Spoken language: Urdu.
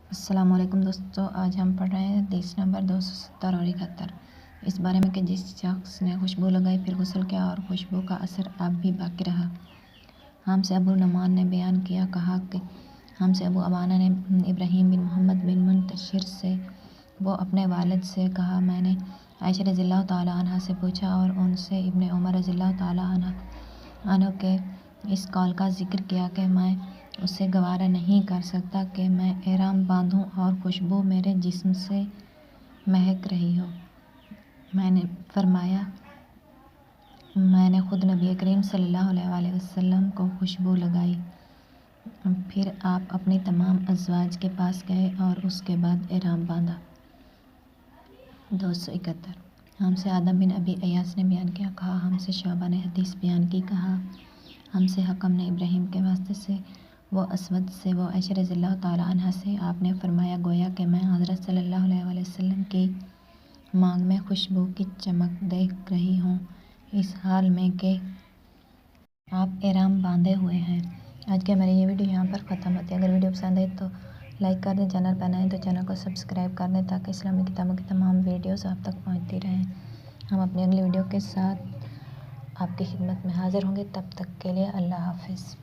السلام علیکم دوستو، آج ہم پڑھ رہے ہیں حدیث نمبر 270 اور 71 اس بارے میں کہ جس شخص نے خوشبو لگائی پھر غسل کیا اور خوشبو کا اثر اب بھی باقی رہا۔ ہم سے ابو نعمان نے بیان کیا کہا کہ ہم سے ابو عوانہ نے ابراہیم بن محمد بن منتشر سے وہ اپنے والد سے کہا، میں نے عائشہ رضی اللہ تعالیٰ عنہ سے پوچھا اور ان سے ابن عمر رضی اللہ تعالیٰ عنہ کے اس قول کا ذکر کیا کہ میں اسے گوارا نہیں کر سکتا کہ میں احرام باندھوں اور خوشبو میرے جسم سے مہک رہی ہو۔ میں نے فرمایا، میں نے خود نبی کریم صلی اللہ علیہ وآلہ وسلم کو خوشبو لگائی۔ پھر آپ اپنی تمام ازواج کے پاس گئے اور اس کے بعد احرام باندھا۔ 271 ہم سے آدم بن ابی ایاس نے بیان کیا کہا ہم سے شعبہ نے حدیث بیان کی کہا ہم سے حکم نے ابراہیم کے واسطے سے وہ اسود سے وہ عائشہ رضی اللہ تعالیٰ عنہ سے آپ نے فرمایا، گویا کہ میں حضرت صلی اللہ علیہ وآلہ وسلم کی مانگ میں خوشبو کی چمک دیکھ رہی ہوں، اس حال میں کہ آپ احرام باندھے ہوئے ہیں۔ آج کی ہماری یہ ویڈیو یہاں پر ختم ہوتی ہے۔ اگر ویڈیو پسند آئی تو لائک کر دیں، چینل پر نئے ہیں تو چینل کو سبسکرائب کر دیں تاکہ اسلامی کتابوں کی تمام ویڈیوز آپ تک پہنچتی رہیں۔ ہم اپنی اگلی ویڈیو کے ساتھ آپ کی خدمت میں حاضر ہوں گے، تب تک کے لیے اللہ حافظ۔